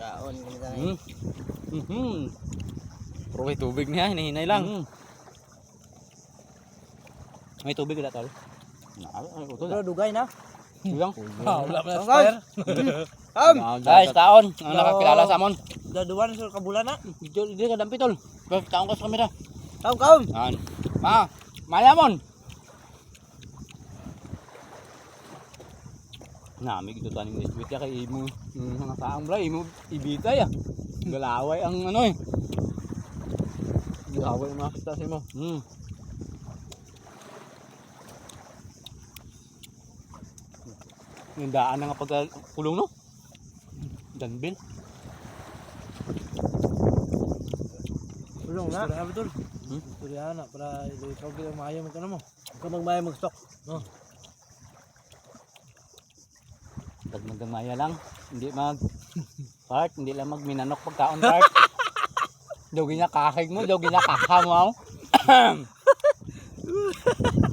Kaon kami tayo. Pero may tubig niya, hinahinay lang. May tubig na tol. Pero dugay na. Sigang. Wala pa na spare. Guys, kaon. Ang nakakilala sa amon. Daduan sa kabulan na. Hindi ka dampi tol. Pero taong ka sa kamera. Kaon. Yan. Mayamon. Nami gitu taning iswit ya kay imo mga saang bra imo ibita ya. Galaway ang ano eh. Galaway ang makita sa mo. Yung daan na nga pagkulong no. Danbil. Tulong na. Istorya betul. Istorya na para ikaw gyud maayo mo kana mo. Ikaw magmaya mag-stock. No. Magdamaya lang. Hindi part, hindi lang magminanok pagkaon part. Daw ginakahig mo, daw ginakakamaw.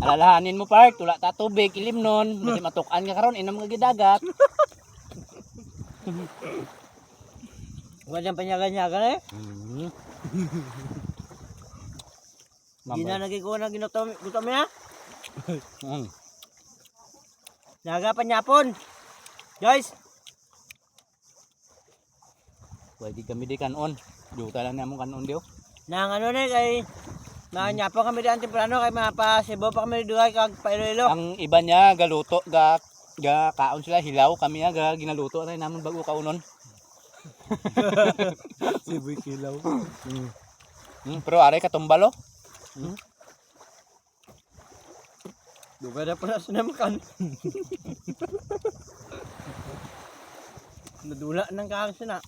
Alalahanin mo part, wala ta tubig, ilim nun. Kasi matukan ka karon, inam nga gidagat. Wala dyan panyaga-nyaga eh. Hindi na nagikuha na gutom niya. Naga panyapon. Guys. Pwede kami di kanon. Duta lang namong kanon diyo. Nang ano na kay nanyapon kami diyan temprano kay mapasibo pa kami dugay kag Iloilo. Ang iba niya galuto, ga kaon sila hilaw, kami nga ginaluto na naman bago kaunon. Siboy kilaw. Pero aray katumbalo. Dugay na pala sinamakan. Nadula ng kahangsin na.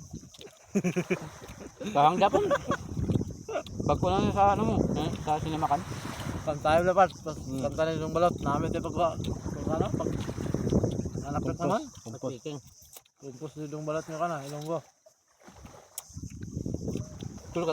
Kahang Japon. Pag ko lang sa ano mo, sa sinamakan. Pantayo na pas pantayo ng balot namin dito pag ano pag hanap ka naman. Pagpiking. Kumpos dito ng balot nyo kana ilonggo.